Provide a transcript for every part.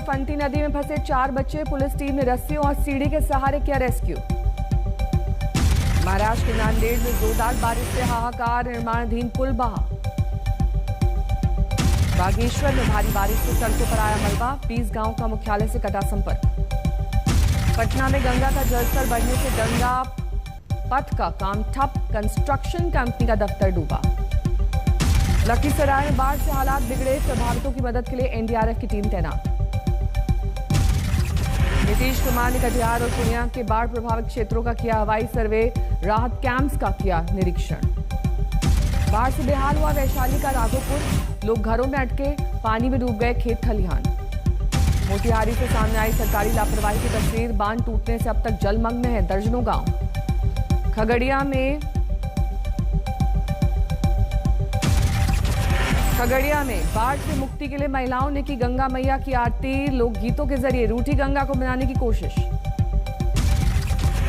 फंटी नदी में फंसे 4 बच्चे, पुलिस टीम ने रस्सियों और सीढ़ी के सहारे किया रेस्क्यू। महाराष्ट्र के नांदेड़ में जोरदार बारिश से हाहाकार, निर्माणाधीन पुल बहा। बागेश्वर में भारी बारिश से सड़कों पर आया मलबा, 20 गांव का मुख्यालय से कटा संपर्क। पटना में गंगा का जलस्तर बढ़ने से गंगा पथ का काम ठप, कंस्ट्रक्शन कंपनी का दफ्तर डूबा। लखीसराय में बाढ़ से हालात बिगड़े, प्रभावितों की मदद के लिए एनडीआरएफ की टीम तैनात। नीतीश कुमार ने कटिहार और पूर्णिया के बाढ़ प्रभावित क्षेत्रों का किया हवाई सर्वे, राहत कैंप्स का किया निरीक्षण। बाढ़ से बेहाल हुआ वैशाली का राघोपुर, लोग घरों में अटके, पानी में डूब गए खेत खलिहान। मोतिहारी से सामने आई सरकारी लापरवाही की तस्वीर, बांध टूटने से अब तक जलमग्न है दर्जनों गांव। खगड़िया में बाढ़ से मुक्ति के लिए महिलाओं ने की गंगा मैया की आरती, लोक गीतों के जरिए रूठी गंगा को मनाने की कोशिश।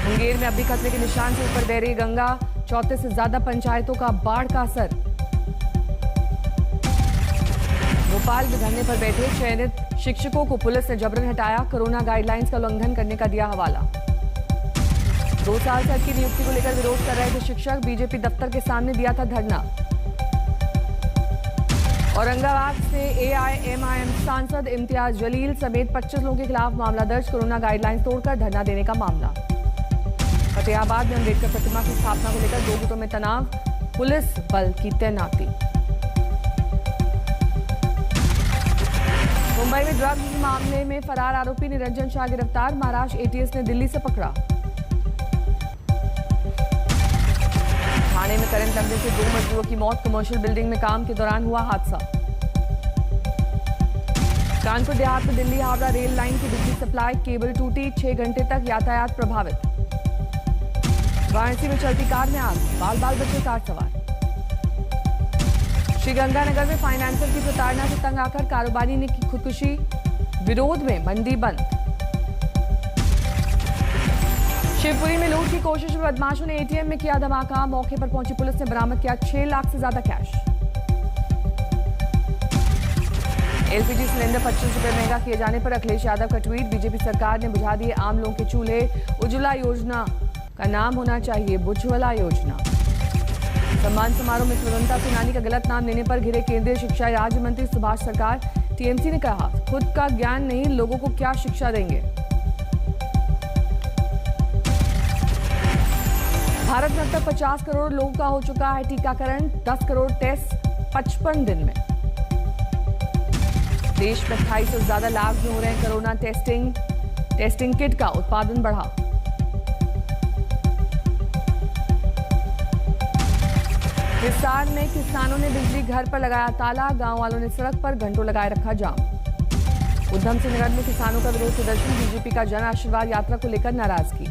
मुंगेर में अब भी खतरे के निशान से ऊपर बह रही गंगा, 34 से ज्यादा पंचायतों का बाढ़ का असर। भोपाल में धरने पर बैठे चयनित शिक्षकों को पुलिस ने जबरन हटाया, कोरोना गाइडलाइंस का उल्लंघन करने का दिया हवाला। 2 साल से की नियुक्ति को लेकर विरोध कर रहे थे शिक्षक, बीजेपी दफ्तर के सामने दिया था धरना। औरंगाबाद से एआईएमआईएम सांसद इम्तियाज जलील समेत 25 लोगों के खिलाफ मामला दर्ज, कोरोना गाइडलाइंस तोड़कर धरना देने का मामला। फतेहाबाद में अम्बेडकर प्रतिमा की स्थापना को लेकर 2 गुटों में तनाव, पुलिस बल की तैनाती। मुंबई में ड्रग्स मामले में फरार आरोपी निरंजन शाह गिरफ्तार, महाराष्ट्र एटीएस ने दिल्ली से पकड़ा। थाने में करंट लगने से 2 मजदूरों की मौत, कमर्शियल बिल्डिंग में काम के दौरान हुआ हादसा। कानपुर देहात में दिल्ली हावड़ा रेल लाइन की बिजली सप्लाई, केबल टूटी, 6 घंटे तक यातायात प्रभावित। वाराणसी में चलती कार में आग, बाल बाल बचे कार सवार। श्रीगंगानगर में फाइनेंसर की प्रताड़ना से तंग आकर कारोबारी ने की खुदकुशी, विरोध में मंडी बंद। शिवपुरी में लूट की कोशिश में बदमाशों ने एटीएम में किया धमाका, मौके पर पहुंची पुलिस ने बरामद किया 6 लाख से ज्यादा कैश। एलपीजी सिलेंडर 25 रुपए महंगा किए जाने पर अखिलेश यादव का ट्वीट, बीजेपी सरकार ने बुझा दिए आम लोगों के चूल्हे, उज्ज्वला योजना का नाम होना चाहिए बुज्ज्वला योजना। सम्मान समारोह में स्वतंत्रता सेनानी का गलत नाम लेने पर घिरे केंद्रीय शिक्षा राज्य मंत्री सुभाष सरकार, टीएमसी ने कहा खुद का ज्ञान नहीं, लोगों को क्या शिक्षा देंगे। भारत में अब तक 50 करोड़ लोगों का हो चुका है टीकाकरण, 10 करोड़ टेस्ट 55 दिन में। देश में 28 से ज्यादा लैब में हो रहे हैं कोरोना टेस्टिंग किट का उत्पादन बढ़ा। हिसार में किसानों ने बिजली घर पर लगाया ताला, गांव वालों ने सड़क पर घंटों लगाए रखा जाम। उधम सिंह नगर में किसानों का विरोध प्रदर्शन, बीजेपी का जन आशीर्वाद यात्रा को लेकर नाराजगी।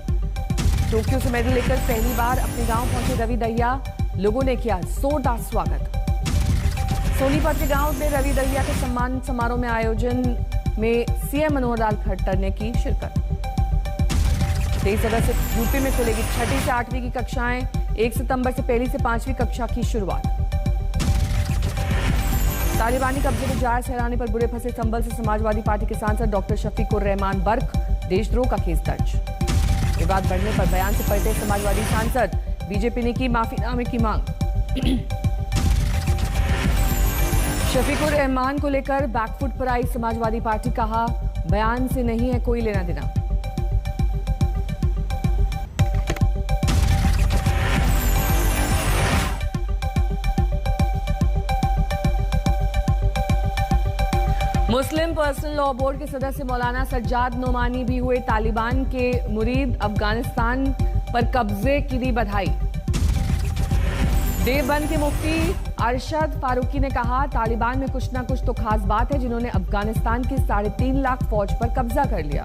टोक्यो से मेडल लेकर पहली बार अपने गांव पहुंचे रवि दहिया, लोगों ने किया जोरदार स्वागत। सोनीपत के गांव में रवि दहिया के सम्मान समारोह में आयोजन में सीएम मनोहर लाल खट्टर ने की शिरकत। 23 अगस्त से यूपी में खुलेगी 6ठी से 8वीं की कक्षाएं, 1 सितंबर से 1ली से 5वीं कक्षा की शुरुआत। तालिबानी कब्जे में जायज ठहराने पर बुरे फंसे संभल से समाजवादी पार्टी के सांसद डॉक्टर शफीकुर रहमान बर्क, देशद्रोह का केस दर्ज। विवाद बढ़ने पर बयान से पलटे समाजवादी सांसद, बीजेपी ने की माफीनामे की मांग। शफीकुर रहमान को लेकर बैकफुट पर आई समाजवादी पार्टी, कहा बयान से नहीं है कोई लेना देना। मुस्लिम पर्सनल लॉ बोर्ड के सदस्य मौलाना सज्जाद नोमानी भी हुए तालिबान के मुरीद, अफगानिस्तान पर कब्जे की दी बधाई। देवबंद के मुफ्ती अरशद फारूकी ने कहा तालिबान में कुछ ना कुछ तो खास बात है, जिन्होंने अफगानिस्तान की 3.5 लाख फौज पर कब्जा कर लिया।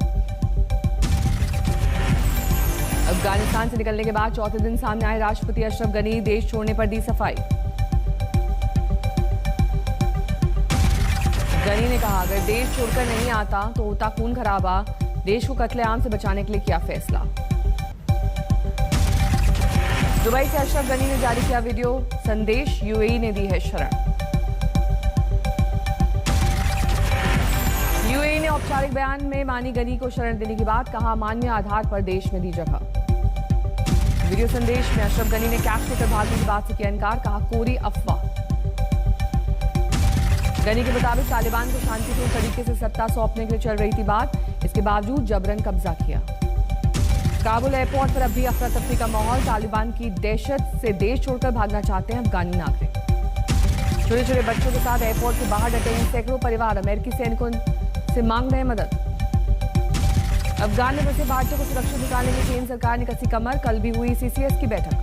अफगानिस्तान से निकलने के बाद चौथे दिन सामने आए राष्ट्रपति अशरफ गनी, देश छोड़ने पर दी सफाई। गनी ने कहा अगर देश छोड़कर नहीं आता तो होता खून खराबा, देश को कत्लेआम से बचाने के लिए किया फैसला। दुबई से अशरफ गनी ने जारी किया वीडियो संदेश, यूएई ने दी है शरण। यूएई ने औपचारिक बयान में मानी गनी को शरण देने की बात, कहा मान्य आधार पर देश में दी जगह। वीडियो संदेश में अशरफ गनी ने कैश लेकर भागने की बात से किया इनकार, कहा कोरी अफवाह। गनी के मुताबिक तालिबान को शांतिपूर्ण तरीके से सत्ता सौंपने के लिए चल रही थी बात, इसके बावजूद जबरन कब्जा किया। काबुल एयरपोर्ट पर अब भी अफरा तफरी का माहौल, तालिबान की दहशत से देश छोड़कर भागना चाहते हैं अफगानी नागरिक। छोटे छोटे बच्चों के साथ एयरपोर्ट के बाहर डटे हैं सैकड़ों परिवार, अमेरिकी सैनिकों से मांग रहे हैं मदद। अफगान में फंसे भारतीयों को सुरक्षित निकालने के लिए केंद्र सरकार ने कसी कमर, कल भी हुई सीसीएस की बैठक।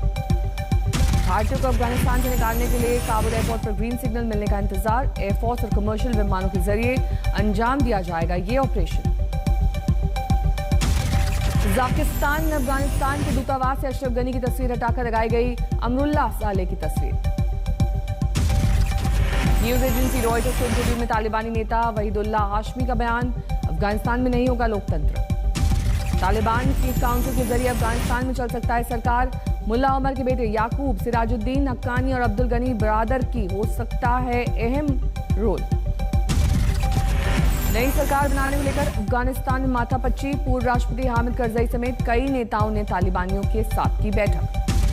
भारतीयों को अफगानिस्तान से निकालने के लिए काबुल एयरपोर्ट पर ग्रीन सिग्नल मिलने का इंतजार, एयरफोर्स और कमर्शियल विमानों के जरिए अंजाम दिया जाएगा ये ऑपरेशन। कजाकिस्तान में अफगानिस्तान के दूतावास से अशरफ गनी की तस्वीर हटाकर लगाई गई अमरुल्लाह सालेह की तस्वीर। न्यूज एजेंसी रॉयटर्स के इंटरव्यू में तालिबानी नेता वहीदुल्ला हाशमी का बयान, अफगानिस्तान में नहीं होगा लोकतंत्र। तालिबान की काउंसिल के जरिए अफगानिस्तान में चल सकता है सरकार। मुल्ला उमर के बेटे याकूब, सिराजुद्दीन हक्कानी और अब्दुल गनी बरादर की हो सकता है अहम रोल। नई सरकार बनाने को लेकर अफगानिस्तान में माथापच्ची, पूर्व राष्ट्रपति हामिद करजई समेत कई नेताओं ने तालिबानियों के साथ की बैठक।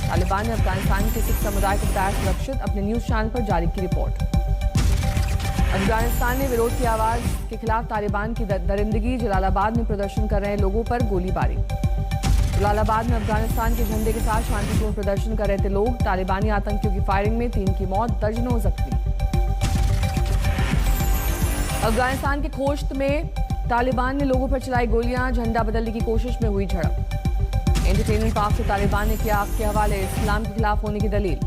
तालिबान ने अफगानिस्तान के सिख समुदाय को बताया सुरक्षित, अपने न्यूज चैनल पर जारी की रिपोर्ट। अफगानिस्तान में विरोध की आवाज के खिलाफ तालिबान की दरिंदगी, जलालाबाद में प्रदर्शन कर रहे लोगों पर गोलीबारी। जलालाबाद में अफगानिस्तान के झंडे के साथ शांतिपूर्ण प्रदर्शन कर रहे थे लोग, तालिबानी आतंकियों की फायरिंग में 3 की मौत, दर्जनों जख्मी। अफगानिस्तान के खोश्त में तालिबान ने लोगों पर चलाई गोलियां, झंडा बदलने की कोशिश में हुई झड़प। एंटरटेनमेंट पार्क को तालिबान ने किया आग के हवाले, इस्लाम के खिलाफ होने की दलील।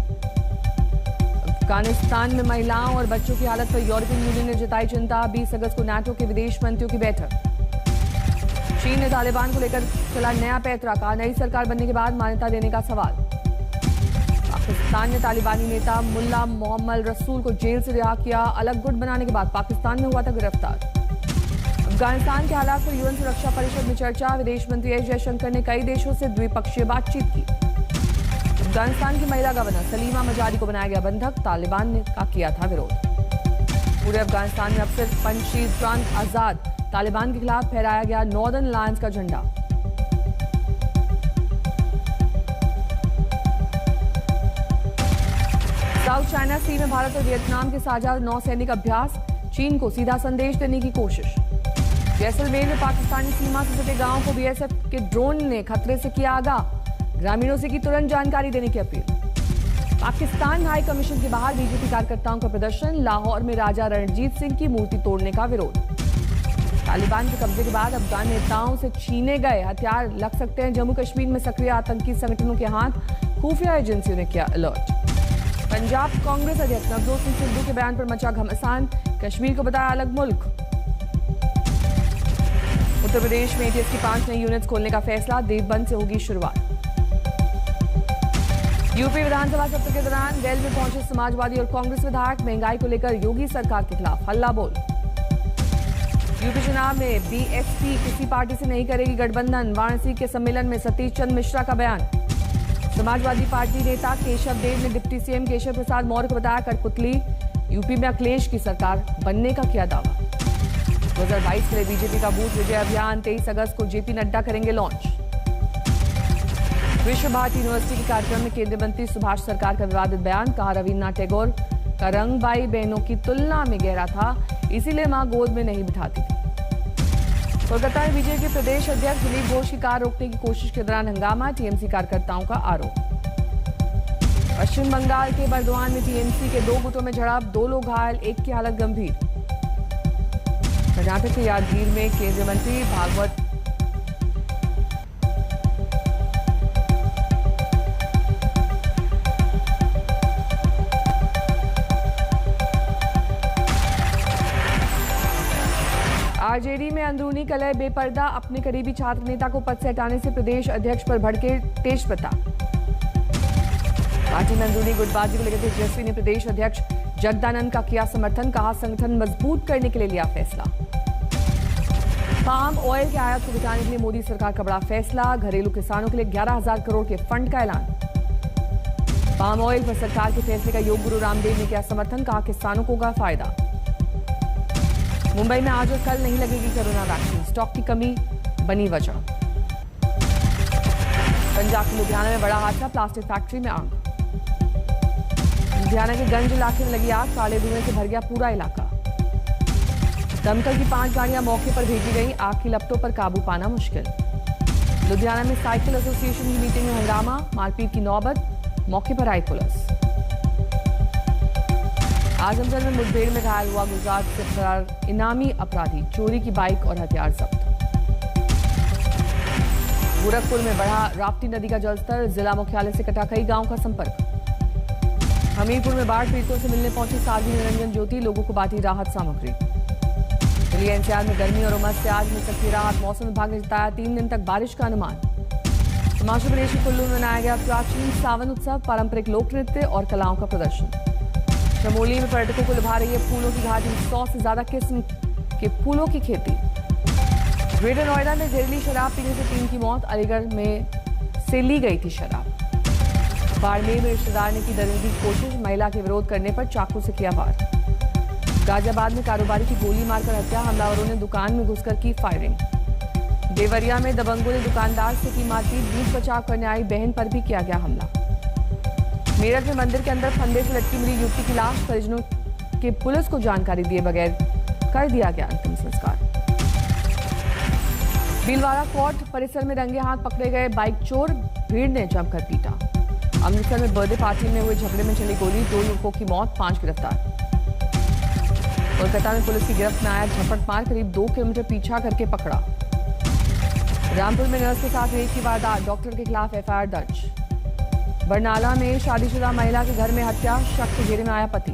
अफगानिस्तान में महिलाओं और बच्चों की हालत पर यूरोपियन यूनियन ने जताई चिंता, 20 अगस्त को नाटो के विदेश मंत्रियों की बैठक। चीन ने तालिबान को लेकर चला नया पैंतरा, कहा नई सरकार बनने के बाद मान्यता देने का सवाल। पाकिस्तान ने तालिबानी नेता मुल्ला मोहम्मद रसूल को जेल से रिहा किया, अलग गुट बनाने के बाद पाकिस्तान में हुआ था गिरफ्तार। अफगानिस्तान के हालात पर यूएन सुरक्षा परिषद में चर्चा, विदेश मंत्री एस जयशंकर ने कई देशों से द्विपक्षीय बातचीत की। अफगानिस्तान की महिला गवर्नर सलीमा मजारी को बनाया गया बंधक, तालिबान ने का किया था विरोध। पूरे अफगानिस्तान में अब सिर्फ पंजशीर प्रांत आजाद, तालिबान के खिलाफ फहराया गया नॉर्दर्न अलायंस का झंडा। साउथ चाइना सी में भारत और वियतनाम के साझा नौसैनिक अभ्यास, चीन को सीधा संदेश देने की कोशिश। जैसलमेर में पाकिस्तानी सीमा से सटे गांवों को बीएसएफ के ड्रोन ने खतरे से किया आगाह, ग्रामीणों से की तुरंत जानकारी देने की अपील। पाकिस्तान हाई कमीशन के बाहर बीजेपी कार्यकर्ताओं का प्रदर्शन, लाहौर में राजा रणजीत सिंह की मूर्ति तोड़ने का विरोध। तालिबान के कब्जे के बाद अफगान नेताओं से छीने गए हथियार लग सकते हैं जम्मू कश्मीर में सक्रिय आतंकी संगठनों के हाथ, खुफिया एजेंसियों ने किया अलर्ट। पंजाब कांग्रेस अध्यक्ष नवजोत सिंह सिद्धू के बयान पर मचा घमासान, कश्मीर को बताया अलग मुल्क। उत्तर प्रदेश में एटीएस की 5 नई यूनिट्स खोलने का फैसला, देवबंद से होगी शुरुआत। यूपी विधानसभा सत्र के दौरान वेल में पहुंचे समाजवादी और कांग्रेस विधायक, महंगाई को लेकर योगी सरकार के खिलाफ हल्ला बोल। यूपी चुनाव में बीएसपी किसी पार्टी से नहीं करेगी गठबंधन, वाराणसी के सम्मेलन में सतीश चंद्र मिश्रा का बयान। समाजवादी पार्टी नेता केशव देव ने डिप्टी सीएम केशव प्रसाद मौर्य को बताया कठपुतली, यूपी में अखिलेश की सरकार बनने का किया दावा। 2022 के लिए बीजेपी का बूथ विजय अभियान 23 अगस्त को जेपी नड्डा करेंगे लॉन्च। विश्व भारती यूनिवर्सिटी के कार्यक्रम में केंद्रीय मंत्री सुभाष सरकार का विवादित बयान, कहा रविन्द्रनाथ टैगोर का रंग भाई बहनों की तुलना में गहरा था, इसीलिए मां गोद में नहीं बिठाती थी। कोलकाता में बीजेपी के प्रदेश अध्यक्ष दिलीप घोष की कार रोकने की कोशिश के दौरान हंगामा, टीएमसी कार्यकर्ताओं का आरोप। पश्चिम बंगाल के बर्दवान में टीएमसी के 2 गुटों में झड़प, 2 लोग घायल, 1 की हालत गंभीर। कर्नाटक के यादगीर में केंद्रीय मंत्री भागवत आरजेडी में अंदरूनी कलह बेपर्दा, अपने करीबी छात्र नेता को पद से हटाने से प्रदेश अध्यक्ष पर भड़के तेज प्रताप। पार्टी में अंदरूनी गुटबाजी को लेकर तेजस्वी ने प्रदेश अध्यक्ष जगदानंद का किया समर्थन, कहा संगठन मजबूत करने के लिए लिया फैसला। पाम ऑयल के आयात को बचाने के लिए मोदी सरकार का बड़ा फैसला, घरेलू किसानों के लिए 11,000 करोड़ के फंड का ऐलान। पाम ऑयल पर सरकार के फैसले का योग गुरु रामदेव ने किया समर्थन, कहा किसानों को होगा फायदा। मुंबई में आज और कल नहीं लगेगी कोरोना वैक्सीन, स्टॉक की कमी बनी वजह। पंजाब के लुधियाना में बड़ा हादसा, प्लास्टिक फैक्ट्री में आग। लुधियाना के गंज इलाके में लगी आग, काले धुएं से भर गया पूरा इलाका। दमकल की 5 गाड़ियां मौके पर भेजी गई, आग की लपटों पर काबू पाना मुश्किल। लुधियाना में साइकिल एसोसिएशन की मीटिंग में हंगामा, मारपीट की नौबत, मौके पर आई पुलिस। आजमगढ़ में मुठभेड़ में घायल हुआ गुजरात से फरार इनामी अपराधी, चोरी की बाइक और हथियार जब्त। गोरखपुर में बढ़ा राप्ती नदी का जलस्तर, जिला मुख्यालय से कटा कई गांव का संपर्क। हमीरपुर में बाढ़ पीड़ितों से मिलने पहुंची साध्वी निरंजन ज्योति, लोगों को बांटी राहत सामग्री। दिल्ली एनसीआर में गर्मी और उमस से आज मिल सकती राहत, मौसम विभाग ने जताया 3 दिन तक बारिश का अनुमान। हिमाचल प्रदेश के कुल्लू में मनाया गया प्राचीन सावन उत्सव, पारंपरिक लोक नृत्य और कलाओं का प्रदर्शन। चमोली में पर्यटकों को लुभा रही है फूलों की घाटी, 100 से ज्यादा किस्म के फूलों की खेती। ग्रेटर नोएडा में जहरीली शराब पीने से 3 की मौत, अलीगढ़ में से ली गई थी शराब। बाड़मेर में रिश्तेदार ने की दरिंदगी की कोशिश, महिला के विरोध करने पर चाकू से किया वार। गाजियाबाद में कारोबारी की गोली मारकर हत्या, हमलावरों ने दुकान में घुसकर की फायरिंग। देवरिया में दबंगों ने दुकानदार से की मारपीट, बीच बचाव करने आई बहन पर भी किया गया हमला। मेरठ में मंदिर के अंदर फंदे से लटकी मिली युवती की लाश, परिजनों के पुलिस को जानकारी दिए बगैर कर दिया गया अंतिम संस्कार। भीलवाड़ा कोर्ट परिसर में रंगे हाथ पकड़े गए बाइक चोर, भीड़ ने जमकर पीटा। अमृतसर में बर्थडे पार्टी में हुए झगड़े में चली गोली, 2 युवकों की मौत, 5 गिरफ्तार। कोलकाता में पुलिस की गिरफ्त में आया झपट मार, करीब 2 किलोमीटर पीछा करके पकड़ा। रामपुर में नर्स के साथ रेप की वारदात, डॉक्टर के खिलाफ एफआईआर दर्ज। बरनाला में शादीशुदा महिला के घर में हत्या, शक के घेरे में आया पति।